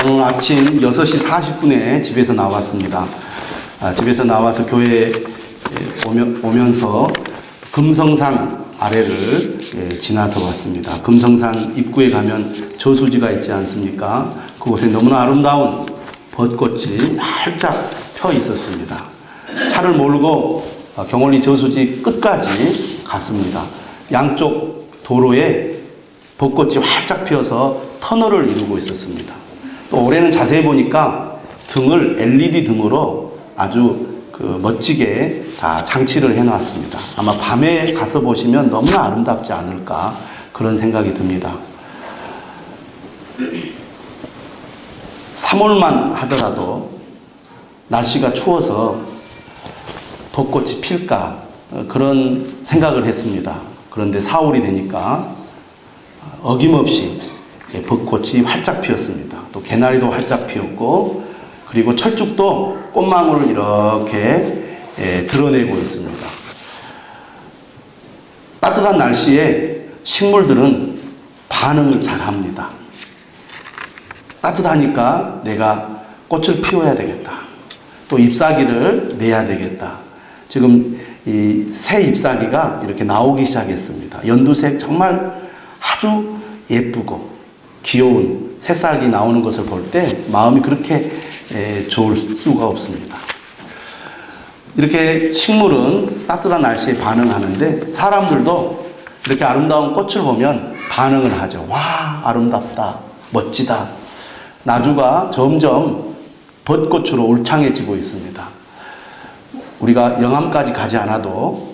저는 아침 6시 40분에 집에서 나왔습니다. 집에서 나와서 교회에 오면서 금성산 아래를 지나서 왔습니다. 금성산 입구에 가면 저수지가 있지 않습니까? 그곳에 너무나 아름다운 벚꽃이 활짝 펴 있었습니다. 차를 몰고 경원리 저수지 끝까지 갔습니다. 양쪽 도로에 벚꽃이 활짝 피어서 터널을 이루고 있었습니다. 또 올해는 자세히 보니까 등을 LED 등으로 아주 멋지게 다 장치를 해놨습니다. 아마 밤에 가서 보시면 너무나 아름답지 않을까 그런 생각이 듭니다. 3월만 하더라도 날씨가 추워서 벚꽃이 필까 그런 생각을 했습니다. 그런데 4월이 되니까 어김없이 벚꽃이 활짝 피었습니다. 또 개나리도 활짝 피었고 그리고 철쭉도 꽃망울을 이렇게 드러내고 있습니다. 따뜻한 날씨에 식물들은 반응을 잘합니다. 따뜻하니까 내가 꽃을 피워야 되겠다. 또 잎사귀를 내야 되겠다. 지금 이 새 잎사귀가 이렇게 나오기 시작했습니다. 연두색 정말 아주 예쁘고 귀여운 새싹이 나오는 것을 볼 때 마음이 그렇게 좋을 수가 없습니다. 이렇게 식물은 따뜻한 날씨에 반응하는데 사람들도 이렇게 아름다운 꽃을 보면 반응을 하죠. 와, 아름답다. 멋지다. 나주가 점점 벚꽃으로 울창해지고 있습니다. 우리가 영암까지 가지 않아도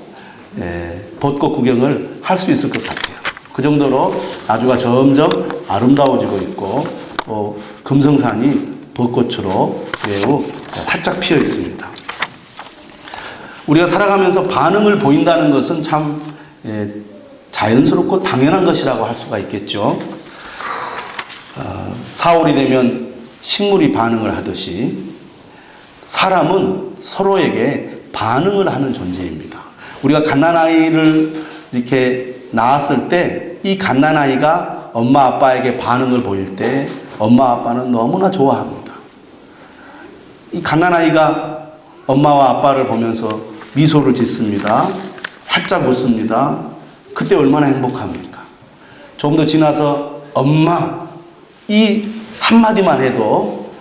벚꽃 구경을 할 수 있을 것 같아요. 그 정도로 나주가 점점 아름다워지고 있고 금성산이 벚꽃으로 매우 활짝 피어 있습니다. 우리가 살아가면서 반응을 보인다는 것은 참 자연스럽고 당연한 것이라고 할 수가 있겠죠. 4월이 되면 식물이 반응을 하듯이 사람은 서로에게 반응을 하는 존재입니다. 우리가 갓난아이를 이렇게 낳았을 때 이 갓난아이가 엄마 아빠에게 반응을 보일 때 엄마 아빠는 너무나 좋아합니다. 이 갓난아이가 엄마와 아빠를 보면서 미소를 짓습니다. 활짝 웃습니다. 그때 얼마나 행복합니까? 조금 더 지나서 엄마 이 한마디만 해도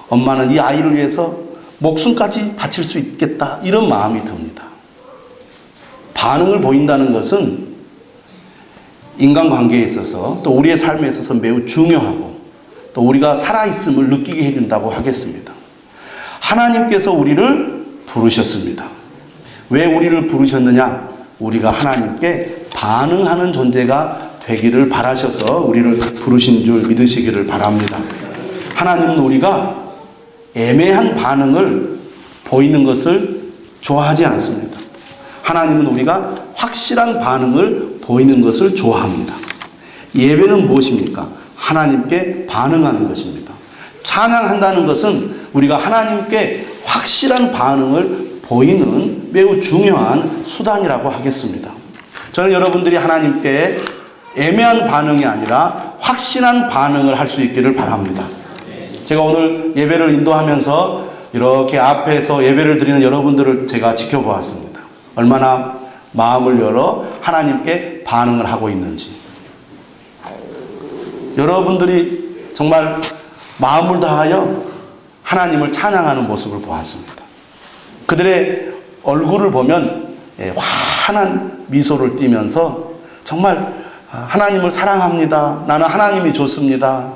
엄마는 이 아이를 위해서 목숨까지 바칠 수 있겠다 이런 마음이 듭니다. 반응을 보인다는 것은 인간관계에 있어서 또 우리의 삶에 있어서 매우 중요하고 또 우리가 살아있음을 느끼게 해준다고 하겠습니다. 하나님께서 우리를 부르셨습니다. 왜 우리를 부르셨느냐? 우리가 하나님께 반응하는 존재가 되기를 바라셔서 우리를 부르신 줄 믿으시기를 바랍니다. 하나님은 우리가 애매한 반응을 보이는 것을 좋아하지 않습니다. 하나님은 우리가 확실한 반응을 보이는 것을 좋아합니다. 예배는 무엇입니까? 하나님께 반응하는 것입니다. 찬양한다는 것은 우리가 하나님께 확실한 반응을 보이는 매우 중요한 수단이라고 하겠습니다. 저는 여러분들이 하나님께 애매한 반응이 아니라 확실한 반응을 할 수 있기를 바랍니다. 제가 오늘 예배를 인도하면서 이렇게 앞에서 예배를 드리는 여러분들을 제가 지켜보았습니다. 얼마나 마음을 열어 하나님께 반응을 하고 있는지. 여러분들이 정말 마음을 다하여 하나님을 찬양하는 모습을 보았습니다. 그들의 얼굴을 보면 환한 미소를 띠면서 정말 하나님을 사랑합니다. 나는 하나님이 좋습니다.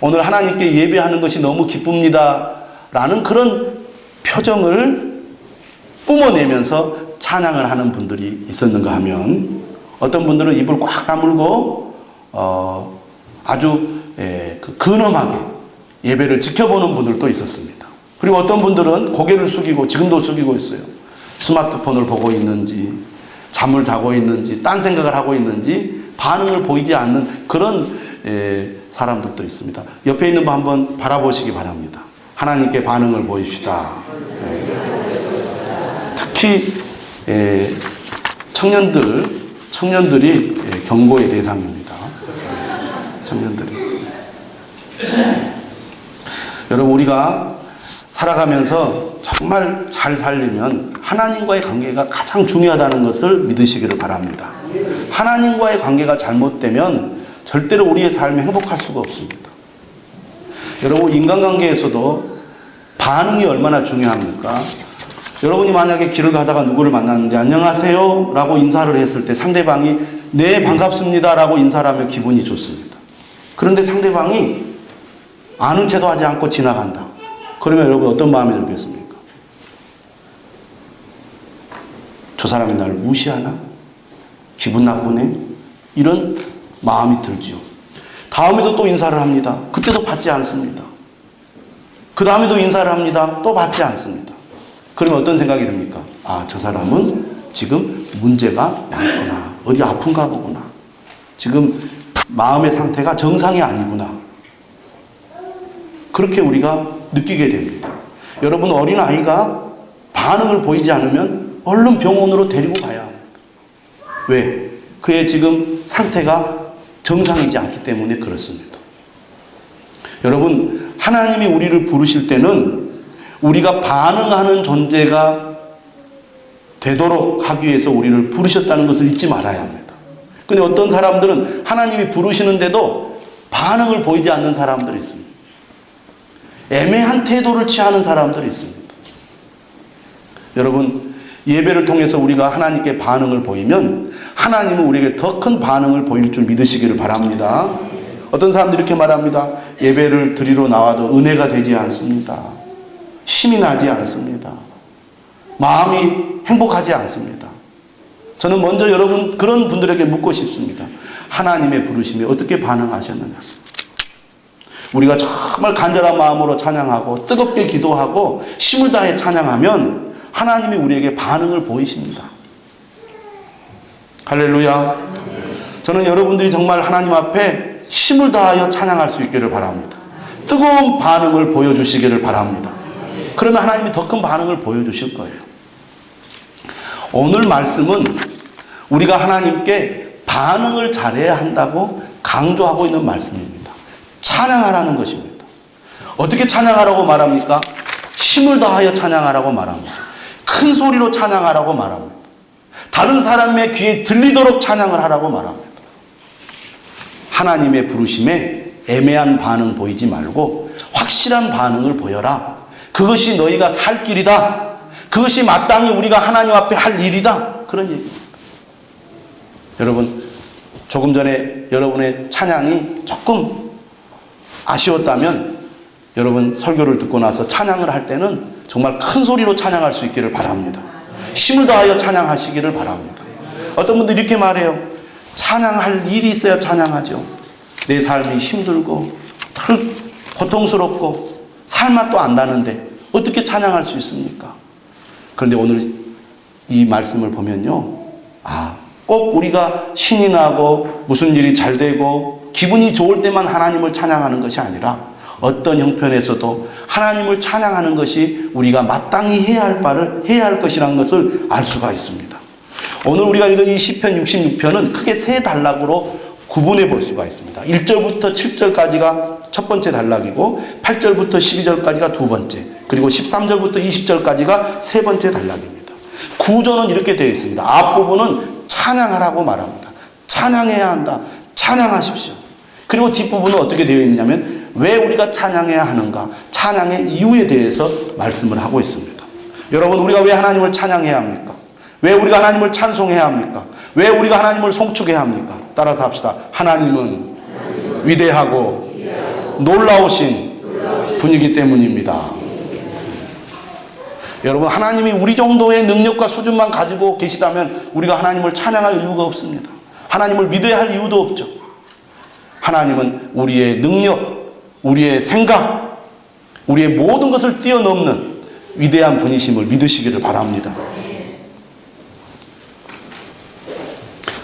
오늘 하나님께 예배하는 것이 너무 기쁩니다. 라는 그런 표정을 뿜어내면서 찬양을 하는 분들이 있었는가 하면 어떤 분들은 입을 꽉 다물고 아주 근엄하게 예배를 지켜보는 분들도 있었습니다. 그리고 어떤 분들은 고개를 숙이고 지금도 숙이고 있어요. 스마트폰을 보고 있는지 잠을 자고 있는지 딴 생각을 하고 있는지 반응을 보이지 않는 그런 사람들도 있습니다. 옆에 있는 분 한번 바라보시기 바랍니다. 하나님께 반응을 보입시다. 특히 청년들이 경고의 대상입니다. 청년들이 여러분, 우리가 살아가면서 정말 잘 살려면 하나님과의 관계가 가장 중요하다는 것을 믿으시기를 바랍니다. 하나님과의 관계가 잘못되면 절대로 우리의 삶에 행복할 수가 없습니다. 여러분, 인간관계에서도 반응이 얼마나 중요합니까? 여러분이 만약에 길을 가다가 누구를 만났는데 안녕하세요 라고 인사를 했을 때 상대방이 네 반갑습니다 라고 인사를 하면 기분이 좋습니다. 그런데 상대방이 아는 체도 하지 않고 지나간다. 그러면 여러분 어떤 마음이 들겠습니까? 저 사람이 나를 무시하나? 기분 나쁘네? 이런 마음이 들지요. 다음에도 또 인사를 합니다. 그때도 받지 않습니다. 그 다음에도 인사를 합니다. 또 받지 않습니다. 그러면 어떤 생각이 듭니까? 아, 저 사람은 지금 문제가 많구나. 어디 아픈가 보구나. 지금 마음의 상태가 정상이 아니구나. 그렇게 우리가 느끼게 됩니다. 여러분, 어린아이가 반응을 보이지 않으면 얼른 병원으로 데리고 가야 합니다. 왜? 그의 지금 상태가 정상이지 않기 때문에 그렇습니다. 여러분, 하나님이 우리를 부르실 때는 우리가 반응하는 존재가 되도록 하기 위해서 우리를 부르셨다는 것을 잊지 말아야 합니다. 근데 어떤 사람들은 하나님이 부르시는데도 반응을 보이지 않는 사람들이 있습니다. 애매한 태도를 취하는 사람들이 있습니다. 여러분, 예배를 통해서 우리가 하나님께 반응을 보이면 하나님은 우리에게 더 큰 반응을 보일 줄 믿으시기를 바랍니다. 어떤 사람들이 이렇게 말합니다. 예배를 드리러 나와도 은혜가 되지 않습니다. 힘이 나지 않습니다. 마음이 행복하지 않습니다. 저는 먼저 여러분, 그런 분들에게 묻고 싶습니다. 하나님의 부르심에 어떻게 반응하셨느냐? 우리가 정말 간절한 마음으로 찬양하고 뜨겁게 기도하고 힘을 다해 찬양하면 하나님이 우리에게 반응을 보이십니다. 할렐루야. 저는 여러분들이 정말 하나님 앞에 힘을 다하여 찬양할 수 있기를 바랍니다. 뜨거운 반응을 보여주시기를 바랍니다. 그러면 하나님이 더 큰 반응을 보여주실 거예요. 오늘 말씀은 우리가 하나님께 반응을 잘해야 한다고 강조하고 있는 말씀입니다. 찬양하라는 것입니다. 어떻게 찬양하라고 말합니까? 힘을 다하여 찬양하라고 말합니다. 큰 소리로 찬양하라고 말합니다. 다른 사람의 귀에 들리도록 찬양을 하라고 말합니다. 하나님의 부르심에 애매한 반응 보이지 말고 확실한 반응을 보여라. 그것이 너희가 살 길이다. 그것이 마땅히 우리가 하나님 앞에 할 일이다. 그런 얘기입니다. 여러분, 조금 전에 여러분의 찬양이 조금 아쉬웠다면 여러분 설교를 듣고 나서 찬양을 할 때는 정말 큰 소리로 찬양할 수 있기를 바랍니다. 힘을 다하여 찬양하시기를 바랍니다. 어떤 분들이 이렇게 말해요. 찬양할 일이 있어야 찬양하죠. 내 삶이 힘들고 고통스럽고 살맛도 안 나는데 어떻게 찬양할 수 있습니까? 그런데 오늘 이 말씀을 보면요. 꼭 우리가 신이 나고 무슨 일이 잘 되고 기분이 좋을 때만 하나님을 찬양하는 것이 아니라 어떤 형편에서도 하나님을 찬양하는 것이 우리가 마땅히 해야 할 바를 해야 할 것이라는 것을 알 수가 있습니다. 오늘 우리가 읽은 이 시편 66편은 크게 세 단락으로 구분해 볼 수가 있습니다. 1절부터 7절까지가 첫 번째 단락이고 8절부터 12절까지가 두 번째, 그리고 13절부터 20절까지가 세 번째 단락입니다. 구조는 이렇게 되어 있습니다. 앞부분은 찬양하라고 말합니다. 찬양해야 한다. 찬양하십시오. 그리고 뒷부분은 어떻게 되어 있냐면 왜 우리가 찬양해야 하는가, 찬양의 이유에 대해서 말씀을 하고 있습니다. 여러분, 우리가 왜 하나님을 찬양해야 합니까? 왜 우리가 하나님을 찬송해야 합니까? 왜 우리가 하나님을 송축해야 합니까? 따라서 합시다. 하나님은 위대하고 놀라우신 분이기 때문입니다. 여러분, 하나님이 우리 정도의 능력과 수준만 가지고 계시다면 우리가 하나님을 찬양할 이유가 없습니다. 하나님을 믿어야 할 이유도 없죠. 하나님은 우리의 능력, 우리의 생각, 우리의 모든 것을 뛰어넘는 위대한 분이심을 믿으시기를 바랍니다.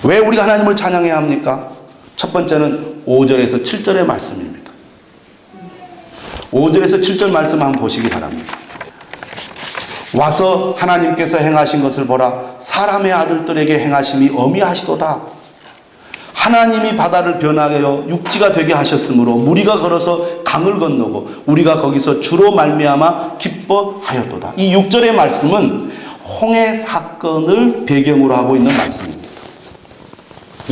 왜 우리가 하나님을 찬양해야 합니까? 첫 번째는 5절에서 7절의 말씀입니다. 5절에서 7절 말씀 한번 보시기 바랍니다. 와서 하나님께서 행하신 것을 보라. 사람의 아들들에게 행하심이 어미하시도다. 하나님이 바다를 변하게 하여 육지가 되게 하셨으므로 무리가 걸어서 강을 건너고 우리가 거기서 주로 말미암아 기뻐하였도다. 이 6절의 말씀은 홍해 사건을 배경으로 하고 있는 말씀입니다.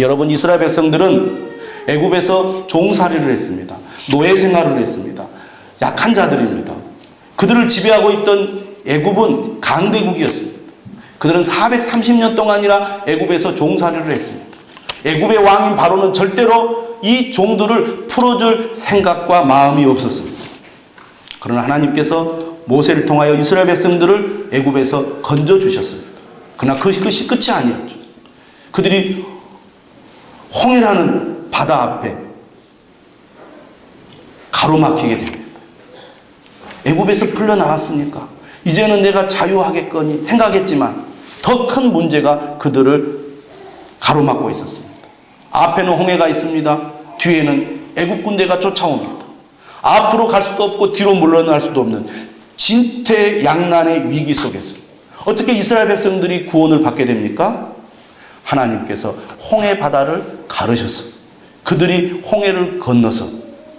여러분, 이스라엘 백성들은 애굽에서 종살이를 했습니다. 노예 생활을 했습니다. 약한 자들입니다. 그들을 지배하고 있던 애굽은 강대국이었습니다. 그들은 430년 동안이나 애굽에서 종살이를 했습니다. 애굽의 왕인 바로는 절대로 이 종들을 풀어줄 생각과 마음이 없었습니다. 그러나 하나님께서 모세를 통하여 이스라엘 백성들을 애굽에서 건져주셨습니다. 그러나 그것이 끝이 아니었죠. 그들이 홍해라는 바다 앞에 가로막히게 됩니다. 애굽에서 풀려나왔으니까 이제는 내가 자유하겠거니 생각했지만 더 큰 문제가 그들을 가로막고 있었습니다. 앞에는 홍해가 있습니다. 뒤에는 애굽 군대가 쫓아옵니다. 앞으로 갈 수도 없고 뒤로 물러날 수도 없는 진퇴양난의 위기 속에서 어떻게 이스라엘 백성들이 구원을 받게 됩니까? 하나님께서 홍해 바다를 가르셔서 그들이 홍해를 건너서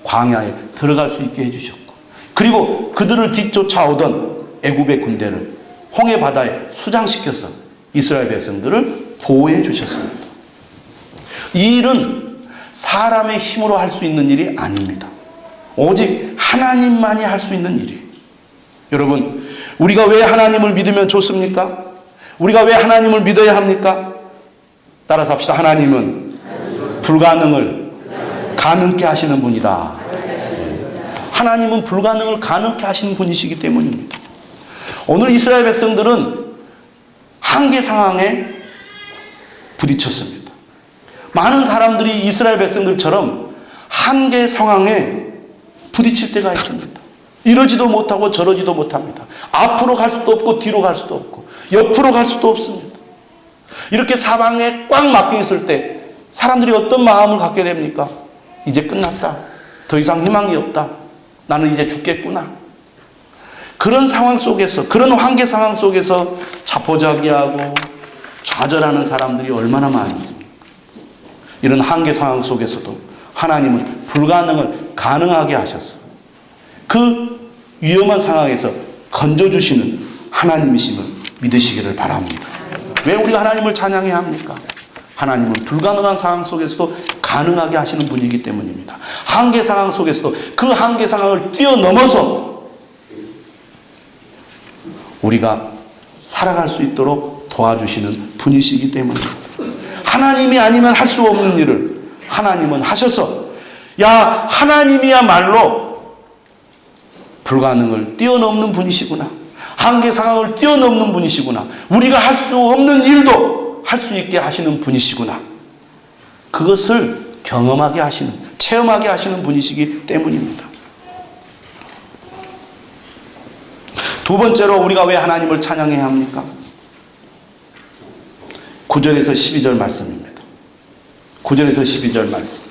광야에 들어갈 수 있게 해주셨고, 그리고 그들을 뒤쫓아오던 애굽의 군대를 홍해 바다에 수장시켜서 이스라엘 백성들을 보호해 주셨습니다. 이 일은 사람의 힘으로 할 수 있는 일이 아닙니다. 오직 하나님만이 할 수 있는 일이에요. 여러분, 우리가 왜 하나님을 믿으면 좋습니까? 우리가 왜 하나님을 믿어야 합니까? 따라서 합시다. 하나님은 불가능을 가능케 하시는 분이다. 하나님은 불가능을 가능케 하시는 분이시기 때문입니다. 오늘 이스라엘 백성들은 한계 상황에 부딪혔습니다. 많은 사람들이 이스라엘 백성들처럼 한계 상황에 부딪힐 때가 있습니다. 이러지도 못하고 저러지도 못합니다. 앞으로 갈 수도 없고 뒤로 갈 수도 없고 옆으로 갈 수도 없습니다. 이렇게 사방에 꽉 막혀 있을 때 사람들이 어떤 마음을 갖게 됩니까? 이제 끝났다. 더 이상 희망이 없다. 나는 이제 죽겠구나. 그런 상황 속에서, 그런 한계 상황 속에서 자포자기하고 좌절하는 사람들이 얼마나 많이 있습니까? 이런 한계 상황 속에서도 하나님은 불가능을 가능하게 하셨어요. 그 위험한 상황에서 건져주시는 하나님이심을 믿으시기를 바랍니다. 왜 우리가 하나님을 찬양해야 합니까? 하나님은 불가능한 상황 속에서도 가능하게 하시는 분이기 때문입니다. 한계 상황 속에서도 그 한계 상황을 뛰어넘어서 우리가 살아갈 수 있도록 도와주시는 분이시기 때문입니다. 하나님이 아니면 할 수 없는 일을 하나님은 하셔서, 야, 하나님이야말로 불가능을 뛰어넘는 분이시구나. 한계 상황을 뛰어넘는 분이시구나. 우리가 할 수 없는 일도 할 수 있게 하시는 분이시구나. 그것을 경험하게 하시는, 체험하게 하시는 분이시기 때문입니다. 두 번째로 우리가 왜 하나님을 찬양해야 합니까? 9절에서 12절 말씀입니다. 9절에서 12절 말씀.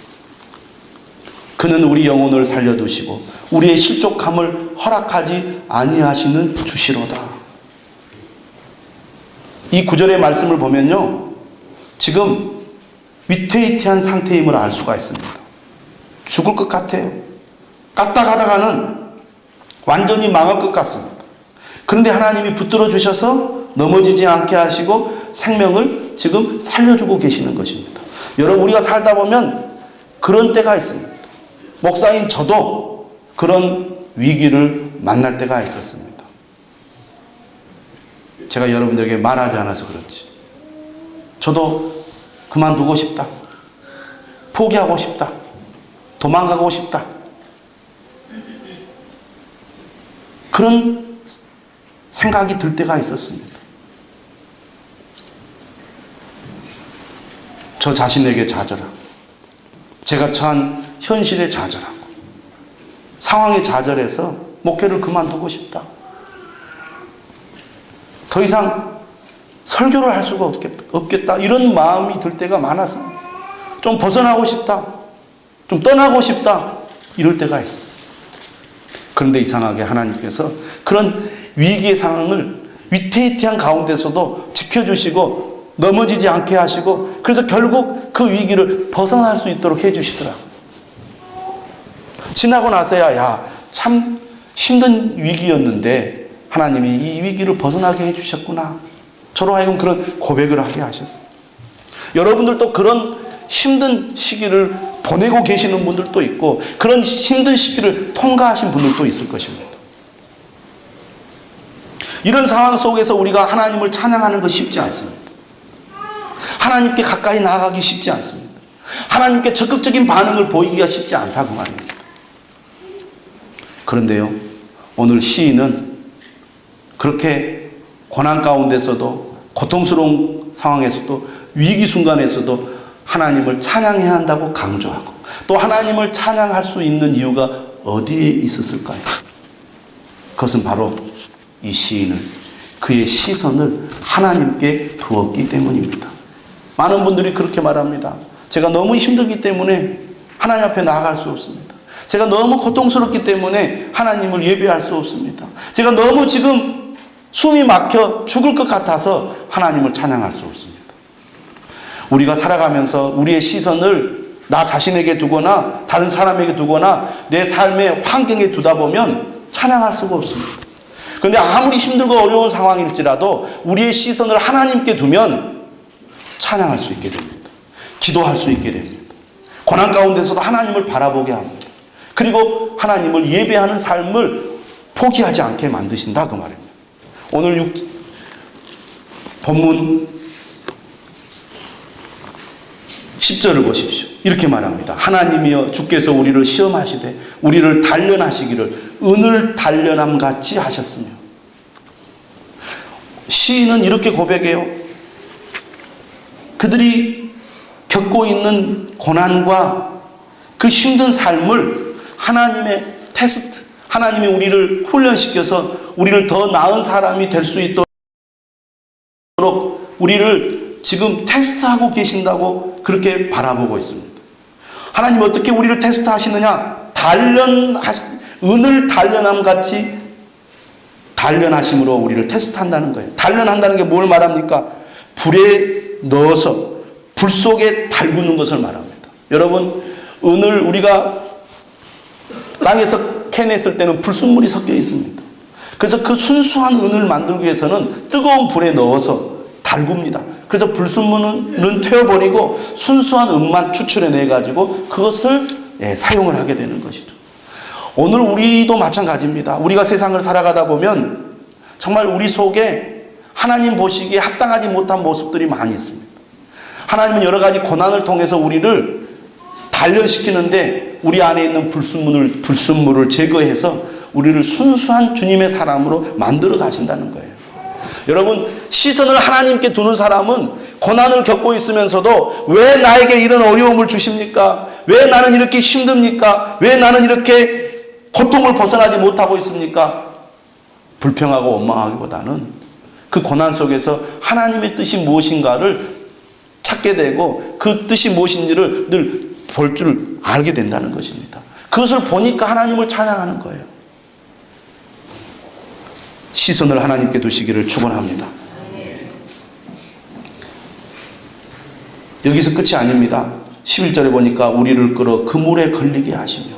그는 우리 영혼을 살려두시고 우리의 실족함을 허락하지 아니하시는 주시로다. 이 9절의 말씀을 보면요, 지금 위태위태한 상태임을 알 수가 있습니다. 죽을 것 같아요. 가다가는 완전히 망할 것 같습니다. 그런데 하나님이 붙들어 주셔서 넘어지지 않게 하시고 생명을 지금 살려주고 계시는 것입니다. 여러분, 우리가 살다 보면 그런 때가 있습니다. 목사인 저도 그런 위기를 만날 때가 있었습니다. 제가 여러분들에게 말하지 않아서 그렇지, 저도 그만두고 싶다, 포기하고 싶다, 도망가고 싶다, 그런 생각이 들 때가 있었습니다. 저 자신에게 좌절하고, 제가 처한 현실에 좌절하고, 상황에 좌절해서 목회를 그만두고 싶다, 더 이상 설교를 할 수가 없겠다, 이런 마음이 들 때가 많아서 좀 벗어나고 싶다, 좀 떠나고 싶다, 이럴 때가 있었어요. 그런데 이상하게 하나님께서 그런 위기의 상황을 위태위태한 가운데서도 지켜주시고 넘어지지 않게 하시고, 그래서 결국 그 그 위기를 벗어날 수 있도록 해주시더라고요. 지나고 나서야 참 힘든 위기였는데 하나님이 이 위기를 벗어나게 해주셨구나. 저로 하여금 그런 고백을 하게 하셨어요. 여러분들도 그런 힘든 시기를 보내고 계시는 분들도 있고 그런 힘든 시기를 통과하신 분들도 있을 것입니다. 이런 상황 속에서 우리가 하나님을 찬양하는 것이 쉽지 않습니다. 하나님께 가까이 나아가기 쉽지 않습니다. 하나님께 적극적인 반응을 보이기가 쉽지 않다고 말입니다. 그런데요, 오늘 시인은 그렇게 고난 가운데서도 고통스러운 상황에서도 위기 순간에서도 하나님을 찬양해야 한다고 강조하고 또 하나님을 찬양할 수 있는 이유가 어디에 있었을까요? 그것은 바로 이 시인은 그의 시선을 하나님께 두었기 때문입니다. 많은 분들이 그렇게 말합니다. 제가 너무 힘들기 때문에 하나님 앞에 나아갈 수 없습니다. 제가 너무 고통스럽기 때문에 하나님을 예배할 수 없습니다. 제가 너무 지금 숨이 막혀 죽을 것 같아서 하나님을 찬양할 수 없습니다. 우리가 살아가면서 우리의 시선을 나 자신에게 두거나 다른 사람에게 두거나 내 삶의 환경에 두다 보면 찬양할 수가 없습니다. 그런데 아무리 힘들고 어려운 상황일지라도 우리의 시선을 하나님께 두면 찬양할 수 있게 됩니다. 기도할 수 있게 됩니다. 고난 가운데서도 하나님을 바라보게 합니다. 그리고 하나님을 예배하는 삶을 포기하지 않게 만드신다 그 말입니다. 오늘 본문 10절을 보십시오. 이렇게 말합니다. 하나님이여 주께서 우리를 시험하시되 우리를 단련하시기를 은을 단련함 같이 하셨으며. 시인은 이렇게 고백해요. 그들이 겪고 있는 고난과 그 힘든 삶을 하나님의 테스트, 하나님이 우리를 훈련시켜서 우리를 더 나은 사람이 될 수 있도록 우리를 지금 테스트하고 계신다고 그렇게 바라보고 있습니다. 하나님 어떻게 우리를 테스트하시느냐? 은을 단련함 같이 단련하심으로 우리를 테스트한다는 거예요. 단련한다는 게 뭘 말합니까? 불에 넣어서 불 속에 달구는 것을 말합니다. 여러분, 은을 우리가 땅에서 캐냈을 때는 불순물이 섞여 있습니다. 그래서 그 순수한 은을 만들기 위해서는 뜨거운 불에 넣어서 달굽니다. 그래서 불순물은 태워버리고 순수한 은만 추출해내가지고 그것을 사용을 하게 되는 것이죠. 오늘 우리도 마찬가지입니다. 우리가 세상을 살아가다 보면 정말 우리 속에 하나님 보시기에 합당하지 못한 모습들이 많이 있습니다. 하나님은 여러 가지 고난을 통해서 우리를 단련시키는데 우리 안에 있는 불순물을 제거해서 우리를 순수한 주님의 사람으로 만들어 가신다는 거예요. 여러분, 시선을 하나님께 두는 사람은 고난을 겪고 있으면서도 왜 나에게 이런 어려움을 주십니까? 왜 나는 이렇게 힘듭니까? 왜 나는 이렇게 고통을 벗어나지 못하고 있습니까? 불평하고 원망하기보다는 그 고난 속에서 하나님의 뜻이 무엇인가를 찾게 되고 그 뜻이 무엇인지를 늘 볼 줄 알게 된다는 것입니다. 그것을 보니까 하나님을 찬양하는 거예요. 시선을 하나님께 두시기를 축원합니다. 여기서 끝이 아닙니다. 11절에 보니까 우리를 끌어 그물에 걸리게 하시며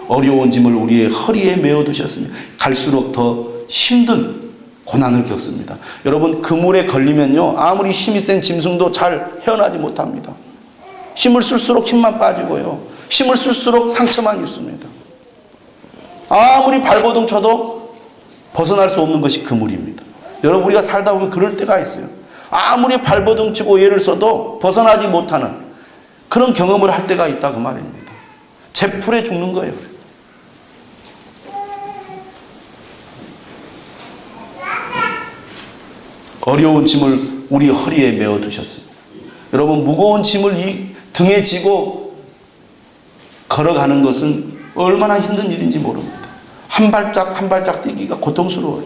어려운 짐을 우리의 허리에 메어 두셨으며 갈수록 더 힘든 고난을 겪습니다. 여러분, 그물에 걸리면요 아무리 힘이 센 짐승도 잘 헤어나지 못합니다. 힘을 쓸수록 힘만 빠지고요. 힘을 쓸수록 상처만 입습니다. 아무리 발버둥 쳐도 벗어날 수 없는 것이 그물입니다. 여러분, 우리가 살다 보면 그럴 때가 있어요. 아무리 발버둥 치고 애를 써도 벗어나지 못하는 그런 경험을 할 때가 있다 그 말입니다. 재풀에 죽는 거예요. 어려운 짐을 우리 허리에 메어 두셨습니다. 여러분, 무거운 짐을 이 등에 지고 걸어가는 것은 얼마나 힘든 일인지 모릅니다. 한 발짝 한 발짝 뛰기가 고통스러워요.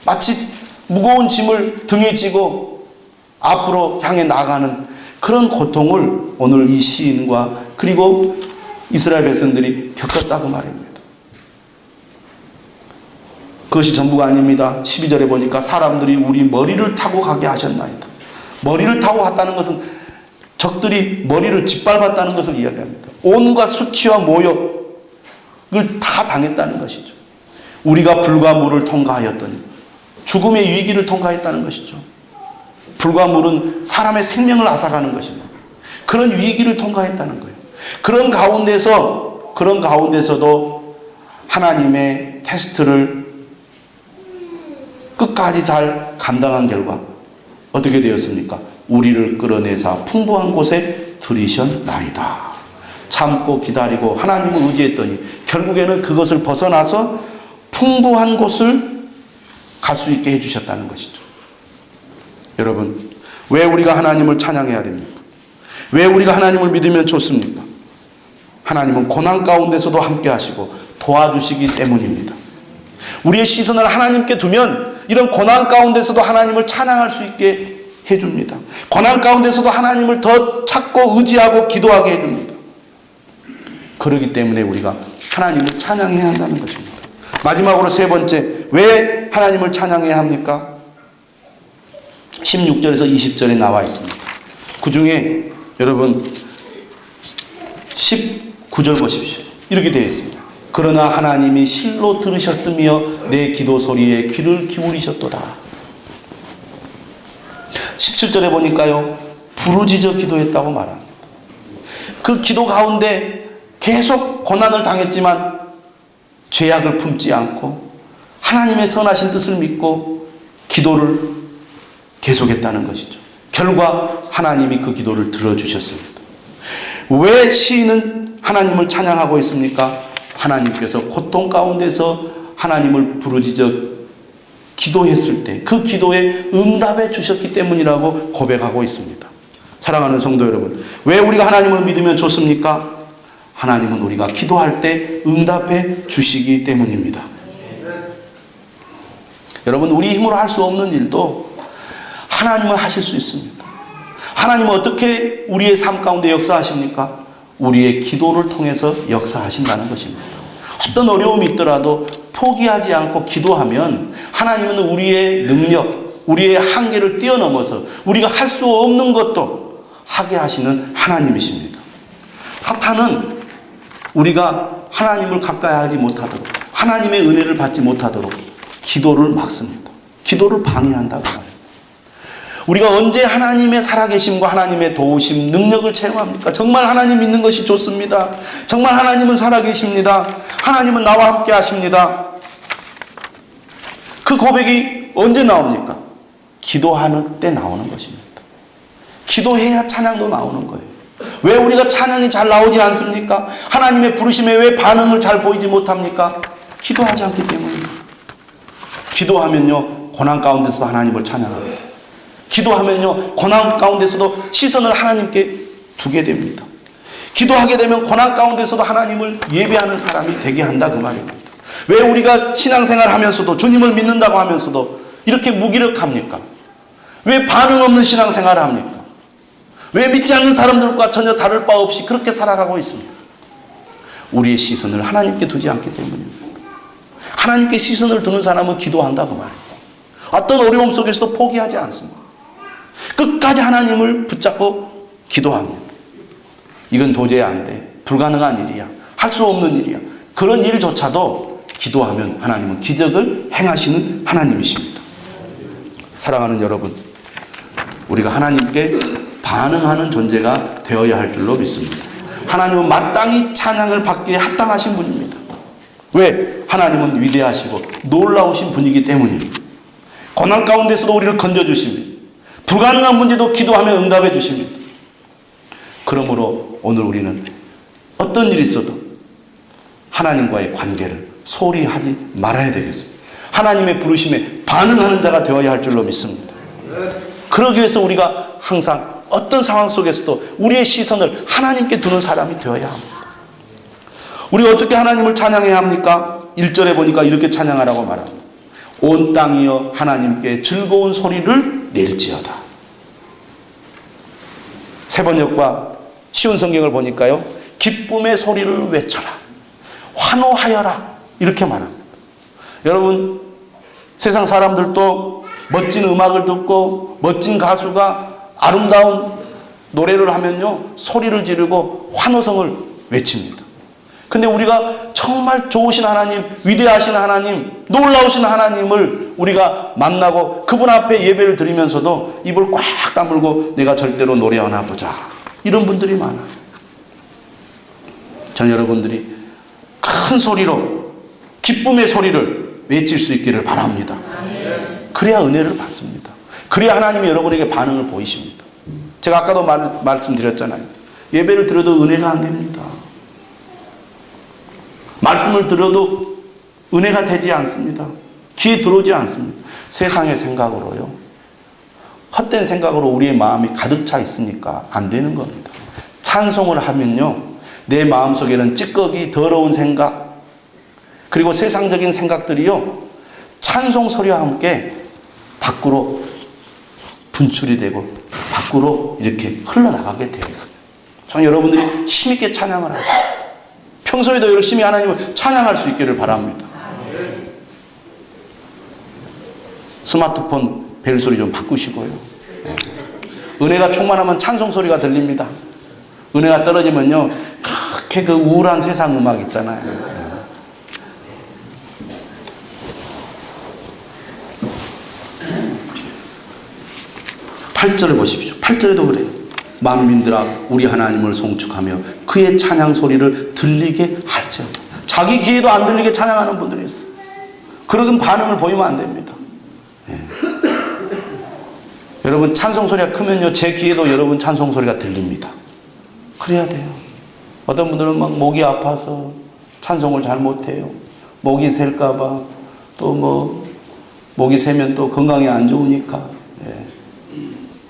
마치 무거운 짐을 등에 지고 앞으로 향해 나가는 그런 고통을 오늘 이 시인과 그리고 이스라엘 백성들이 겪었다고 말입니다. 그것이 전부가 아닙니다. 12절에 보니까 사람들이 우리 머리를 타고 가게 하셨나이다. 머리를 타고 왔다는 것은 적들이 머리를 짓밟았다는 것을 이야기합니다. 온갖 수치와 모욕을 다 당했다는 것이죠. 우리가 불과 물을 통과하였더니 죽음의 위기를 통과했다는 것이죠. 불과 물은 사람의 생명을 앗아가는 것입니다. 그런 위기를 통과했다는 거예요. 그런 가운데서도 하나님의 테스트를 끝까지 잘 감당한 결과 어떻게 되었습니까? 우리를 끌어내사 풍부한 곳에 들이셨나이다. 참고 기다리고 하나님을 의지했더니 결국에는 그것을 벗어나서 풍부한 곳을 갈 수 있게 해주셨다는 것이죠. 여러분, 왜 우리가 하나님을 찬양해야 됩니까? 왜 우리가 하나님을 믿으면 좋습니까? 하나님은 고난 가운데서도 함께 하시고 도와주시기 때문입니다. 우리의 시선을 하나님께 두면 이런 고난 가운데서도 하나님을 찬양할 수 있게 해줍니다. 고난 가운데서도 하나님을 더 찾고 의지하고 기도하게 해줍니다. 그렇기 때문에 우리가 하나님을 찬양해야 한다는 것입니다. 마지막으로 세 번째, 왜 하나님을 찬양해야 합니까? 16절에서 20절에 나와 있습니다. 그 중에 여러분 19절 보십시오. 이렇게 되어 있습니다. 그러나 하나님이 실로 들으셨으며 내 기도 소리에 귀를 기울이셨도다. 17절에 보니까요, 부르짖어 기도했다고 말합니다. 그 기도 가운데 계속 고난을 당했지만 죄악을 품지 않고 하나님의 선하신 뜻을 믿고 기도를 계속했다는 것이죠. 결과 하나님이 그 기도를 들어주셨습니다. 왜 시인은 하나님을 찬양하고 있습니까? 하나님께서 고통 가운데서 하나님을 부르짖어 기도했을 때 그 기도에 응답해 주셨기 때문이라고 고백하고 있습니다. 사랑하는 성도 여러분, 왜 우리가 하나님을 믿으면 좋습니까? 하나님은 우리가 기도할 때 응답해 주시기 때문입니다. 여러분, 우리 힘으로 할 수 없는 일도 하나님은 하실 수 있습니다. 하나님은 어떻게 우리의 삶 가운데 역사하십니까? 우리의 기도를 통해서 역사하신다는 것입니다. 어떤 어려움이 있더라도 포기하지 않고 기도하면 하나님은 우리의 능력, 우리의 한계를 뛰어넘어서 우리가 할 수 없는 것도 하게 하시는 하나님이십니다. 사탄은 우리가 하나님을 가까이 하지 못하도록, 하나님의 은혜를 받지 못하도록 기도를 막습니다. 기도를 방해한다고 말합니다. 우리가 언제 하나님의 살아계심과 하나님의 도우심, 능력을 체험합니까? 정말 하나님 믿는 것이 좋습니다. 정말 하나님은 살아계십니다. 하나님은 나와 함께 하십니다. 그 고백이 언제 나옵니까? 기도하는 때 나오는 것입니다. 기도해야 찬양도 나오는 거예요. 왜 우리가 찬양이 잘 나오지 않습니까? 하나님의 부르심에 왜 반응을 잘 보이지 못합니까? 기도하지 않기 때문입니다. 기도하면요, 고난 가운데서도 하나님을 찬양합니다. 기도하면요, 고난 가운데서도 시선을 하나님께 두게 됩니다. 기도하게 되면 고난 가운데서도 하나님을 예배하는 사람이 되게 한다, 그 말입니다. 왜 우리가 신앙생활 하면서도, 주님을 믿는다고 하면서도 이렇게 무기력합니까? 왜 반응 없는 신앙생활을 합니까? 왜 믿지 않는 사람들과 전혀 다를 바 없이 그렇게 살아가고 있습니까? 우리의 시선을 하나님께 두지 않기 때문입니다. 하나님께 시선을 두는 사람은 기도한다고 말입니다. 어떤 어려움 속에서도 포기하지 않습니다. 끝까지 하나님을 붙잡고 기도합니다. 이건 도저히 안 돼. 불가능한 일이야. 할 수 없는 일이야. 그런 일조차도 기도하면 하나님은 기적을 행하시는 하나님이십니다. 사랑하는 여러분, 우리가 하나님께 반응하는 존재가 되어야 할 줄로 믿습니다. 하나님은 마땅히 찬양을 받기에 합당하신 분입니다. 왜? 하나님은 위대하시고 놀라우신 분이기 때문입니다. 고난 가운데서도 우리를 건져주십니다. 불가능한 문제도 기도하며 응답해 주십니다. 그러므로 오늘 우리는 어떤 일이 있어도 하나님과의 관계를 소홀히 하지 말아야 되겠습니다. 하나님의 부르심에 반응하는 자가 되어야 할 줄로 믿습니다. 그러기 위해서 우리가 항상 어떤 상황 속에서도 우리의 시선을 하나님께 두는 사람이 되어야 합니다. 우리가 어떻게 하나님을 찬양해야 합니까? 1절에 보니까 이렇게 찬양하라고 말합니다. 온 땅이여 하나님께 즐거운 소리를 낼지어다. 세번역과 쉬운 성경을 보니까요, 기쁨의 소리를 외쳐라, 환호하여라, 이렇게 말합니다. 여러분, 세상 사람들도 멋진 음악을 듣고 멋진 가수가 아름다운 노래를 하면요, 소리를 지르고 환호성을 외칩니다. 근데 우리가 정말 좋으신 하나님, 위대하신 하나님, 놀라우신 하나님을 우리가 만나고 그분 앞에 예배를 드리면서도 입을 꽉 다물고 내가 절대로 노래 하나 보자, 이런 분들이 많아요. 전 여러분들이 큰 소리로 기쁨의 소리를 외칠 수 있기를 바랍니다. 그래야 은혜를 받습니다. 그래야 하나님이 여러분에게 반응을 보이십니다. 제가 아까도 말씀드렸잖아요. 예배를 드려도 은혜가 안 됩니다. 말씀을 들어도 은혜가 되지 않습니다. 귀에 들어오지 않습니다. 세상의 생각으로요, 헛된 생각으로 우리의 마음이 가득 차 있으니까 안 되는 겁니다. 찬송을 하면요, 내 마음속에는 찌꺼기, 더러운 생각, 그리고 세상적인 생각들이요, 찬송 소리와 함께 밖으로 분출이 되고 밖으로 이렇게 흘러나가게 되어 있어요. 저는 여러분들이 힘있게 찬양을 하세요. 평소에도 열심히 하나님을 찬양할 수 있기를 바랍니다. 스마트폰 벨소리 좀 바꾸시고요. 은혜가 충만하면 찬송 소리가 들립니다. 은혜가 떨어지면요, 그렇게 그 우울한 세상 음악 있잖아요. 8절을 보십시오. 8절에도 그래요. 만민들아 우리 하나님을 송축하며 그의 찬양 소리를 들리게 할지어다. 자기 귀에도 안 들리게 찬양하는 분들이 있어요. 그런 반응을 보이면 안 됩니다. 예. 여러분 찬송 소리가 크면요, 제 귀에도 여러분 찬송 소리가 들립니다. 그래야 돼요. 어떤 분들은 막 목이 아파서 찬송을 잘 못해요. 목이 셀까봐, 또 뭐 목이 새면 또 건강이 안 좋으니까,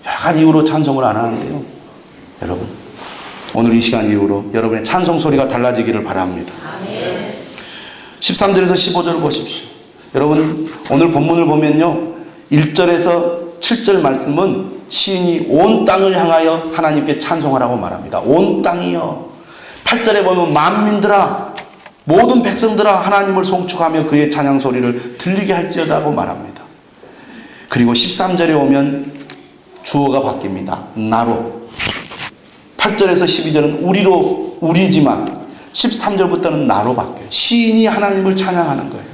여러 가지 이유로 찬송을 안 하는데요, 여러분 오늘 이 시간 이후로 여러분의 찬송 소리가 달라지기를 바랍니다. 13절에서 15절을 보십시오. 여러분 오늘 본문을 보면요, 1절에서 7절 말씀은 시인이 온 땅을 향하여 하나님께 찬송하라고 말합니다. 온 땅이요. 8절에 보면 만민들아, 모든 백성들아 하나님을 송축하며 그의 찬양 소리를 들리게 할지어다고 말합니다. 그리고 13절에 오면 주어가 바뀝니다. 나로. 8절에서 12절은 우리로, 우리지만 13절부터는 나로 바뀌어요. 시인이 하나님을 찬양하는 거예요.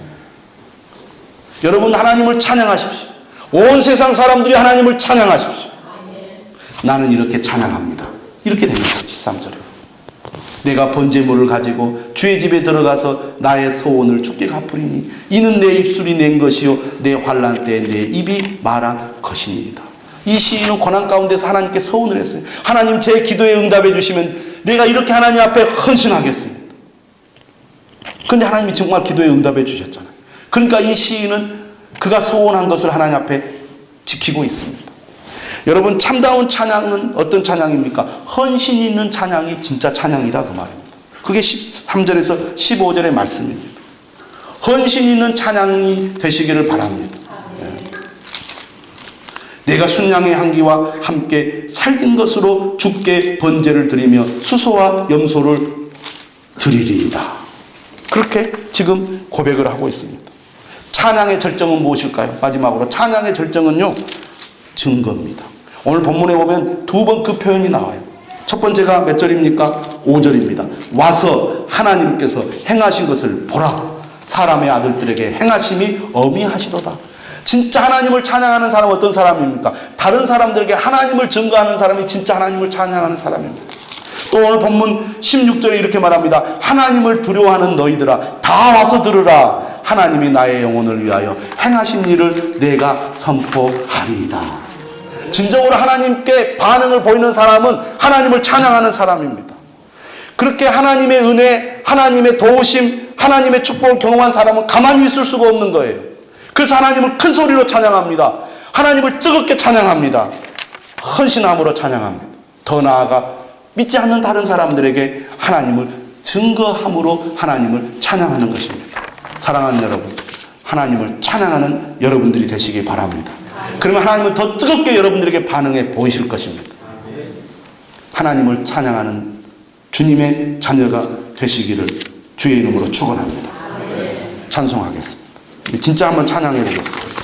여러분 하나님을 찬양하십시오. 온 세상 사람들이 하나님을 찬양하십시오. 나는 이렇게 찬양합니다. 이렇게 됩니다. 13절에. 내가 번제물을 가지고 주의 집에 들어가서 나의 서원을 주께 갚으리니 이는 내 입술이 낸 것이요 내 환난 때 내 입이 말한 것이니이다. 이 시인은 고난 가운데서 하나님께 서원을 했어요. 하나님 제 기도에 응답해 주시면 내가 이렇게 하나님 앞에 헌신하겠습니다. 그런데 하나님이 정말 기도에 응답해 주셨잖아요. 그러니까 이 시인은 그가 서원한 것을 하나님 앞에 지키고 있습니다. 여러분 참다운 찬양은 어떤 찬양입니까? 헌신이 있는 찬양이 진짜 찬양이다, 그 말입니다. 그게 13절에서 15절의 말씀입니다. 헌신 있는 찬양이 되시기를 바랍니다. 내가 순양의 향기와 함께 살긴 것으로 주께 번제를 드리며 수소와 염소를 드리리이다. 그렇게 지금 고백을 하고 있습니다. 찬양의 절정은 무엇일까요? 마지막으로 찬양의 절정은요, 증거입니다. 오늘 본문에 보면 두 번 그 표현이 나와요. 첫 번째가 몇 절입니까? 5절입니다. 와서 하나님께서 행하신 것을 보라. 사람의 아들들에게 행하심이 어미하시도다. 진짜 하나님을 찬양하는 사람은 어떤 사람입니까? 다른 사람들에게 하나님을 증거하는 사람이 진짜 하나님을 찬양하는 사람입니다. 또 오늘 본문 16절에 이렇게 말합니다. 하나님을 두려워하는 너희들아 다 와서 들으라. 하나님이 나의 영혼을 위하여 행하신 일을 내가 선포하리이다. 진정으로 하나님께 반응을 보이는 사람은 하나님을 찬양하는 사람입니다. 그렇게 하나님의 은혜, 하나님의 도우심, 하나님의 축복을 경험한 사람은 가만히 있을 수가 없는 거예요. 그래서 하나님을 큰 소리로 찬양합니다. 하나님을 뜨겁게 찬양합니다. 헌신함으로 찬양합니다. 더 나아가 믿지 않는 다른 사람들에게 하나님을 증거함으로 하나님을 찬양하는 것입니다. 사랑하는 여러분, 하나님을 찬양하는 여러분들이 되시기 바랍니다. 그러면 하나님은 더 뜨겁게 여러분들에게 반응해 보이실 것입니다. 하나님을 찬양하는 주님의 자녀가 되시기를 주의 이름으로 축원합니다. 찬송하겠습니다. 진짜 한번 찬양해 보겠습니다.